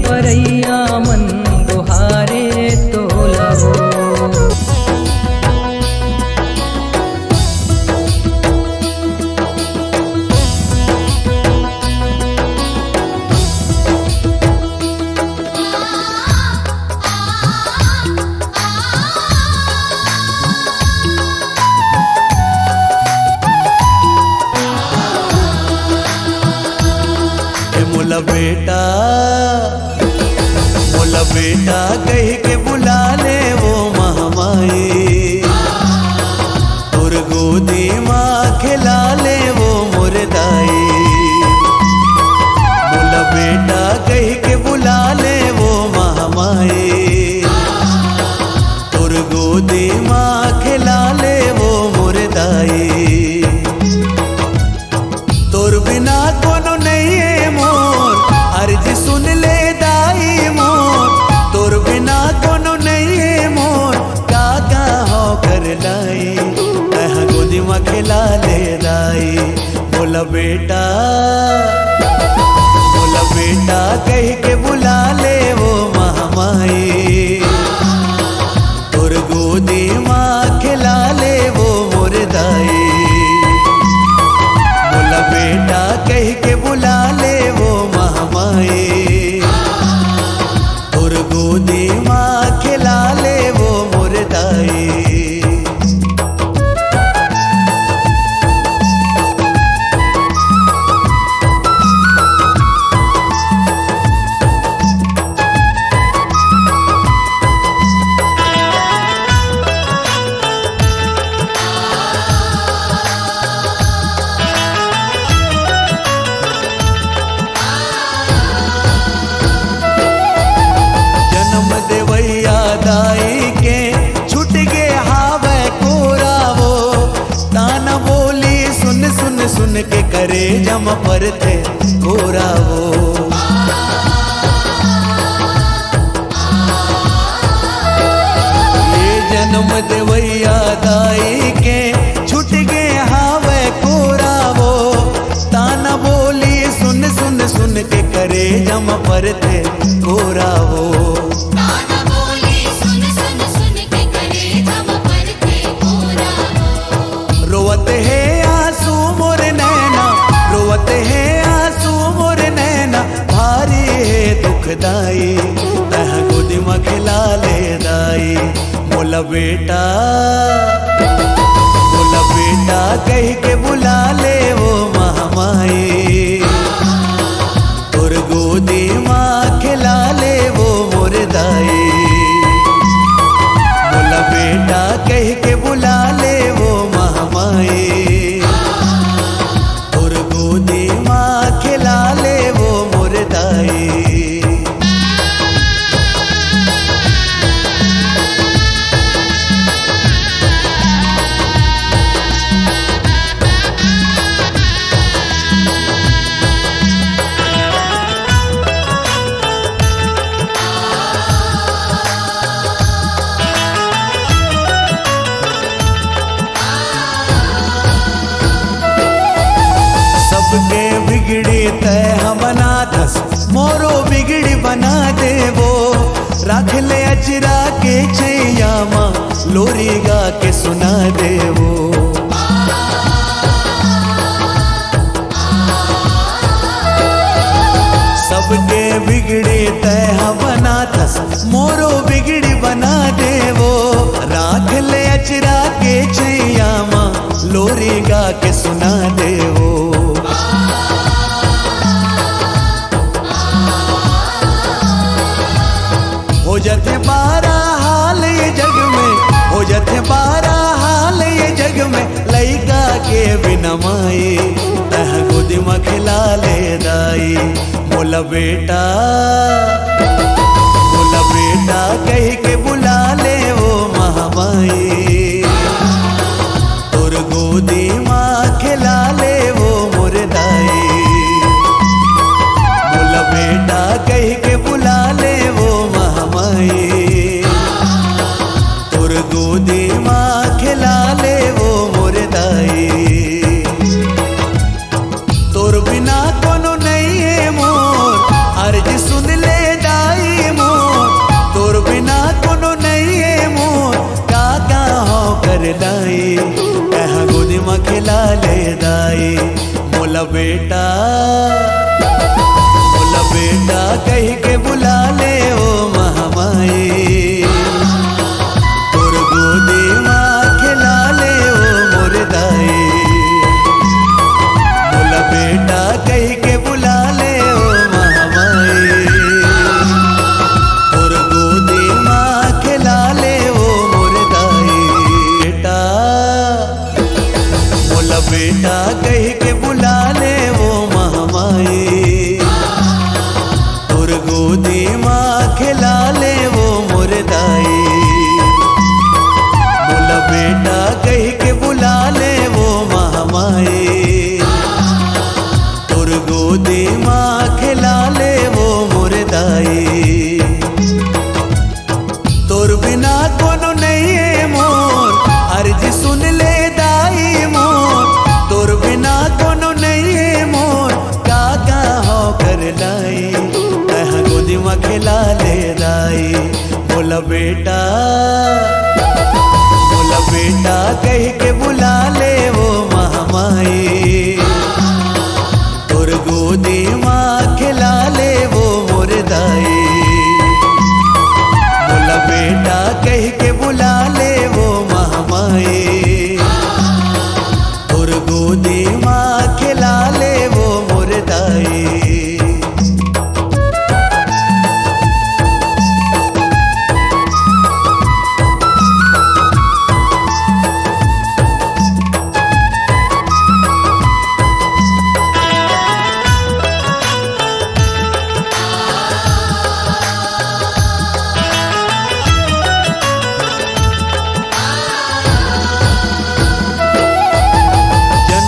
बरैया मन दुहारे तोला हो। मोला बेटा कह के बुला ले वो महामाई, तोर गोदी माँ खिला ले वो मुर्दाई। मोला बेटा कह के बुला ले वो महामाई, तोर गोदी माँ खिला ले वो मुर्दाई। तोर बिना कोनो नहीं है मोर, अर्ज सुन ले दाई मोर। तोर बिना कोनो नहीं है मोर, काका हो कर लाई, कहाँ गोदी माँ खिला ले दाई। बोला बेटा कह के बुला ले वो महामाई, तोर गोदी माँ खिला ले वो मुर्दाई। बोला बेटा कह के बुला ले वो महामाई, तोर गोदी माँ खिला ले वो मुर्दाई। दाई के छुट गे हावे कोरा वो, ताना बोली सुन सुन सुन के करे जम पर थे कोरा वो। ये जन्म देवैया दाई के छुट गे हावे कोरा वो, ताना बोली सुन सुन सुन के करे जम पर थे कोरा वो। रोवत है आंसू मोर नैना, रोवत है आंसू मोर नैना, भारी है दुखदाई, तह गोदी माँ खिला ले दाई। मोला बेटा कह के बुला ले वो महामाई, तोर गोदी माँ खिला ले वो मुर्दाई। मोला बेटा कह के बुला ले वो महामाई, तोर गोदी माँ खिला ले वो मुर्दाई। सबके बिगड़ी तय हम बना दस, मोरो बिगड़ी बना दे वो। रख ले अजरा के छैया माँ, लोरी गा के सुना दे वो। सबके बिगड़ी तय हम बना दस, मोरो बिगड़ी बना दे वो। राख ले अजरा के छैया माँ, लोरी गा के सुना दे वो। हो जाते बारा हाल ये जग में, हो जाते बारा हाल ये जग में, लइका के बिना माई, तह गोदी माँ खिला ले दाई। मोला बेटा कह के बुला ले वो महामाई, तोर गोदी माँ खिला ले वो मुर्दाई। मोला बेटा कह के बुला ले वो महामाई, तोर गोदी माँ खिला ले वो मुर्दाई। तोर बिना कोनो नहीं है मोर, अर्ज सुन ले दा बोला बेटा कह के बुला ले ओ महामाई, तोर गोदी माँ खिला ले ओ मोर दाई। बोला बेटा कह के बुला ले ओ महामाई, तोर गोदी माँ खिला ले ओ मोर दाई। बेटा बोला बेटा कह के बुला ले ओ महामाई, तोर गोदी माँ खिला ले वो मोर दाई। बोला बेटा कह के बुला ले वो महामाई, तोर गोदी माँ खिला ले वो मोर दाई। तोर बिना कोनो नहीं है मोर, अर्जी सुन ले दाई मोर। तोर बिना कोनो नहीं है मोर, काका हो कर लाई, गोदी माँ खिला ले दाई। बोला बेटा कह के बुला ले वो महामाई, तोर गोदी माँ खिला ले वो मोर दाई। बोला बेटा कह के बुला ले वो महामाई, तोर गोदी माँ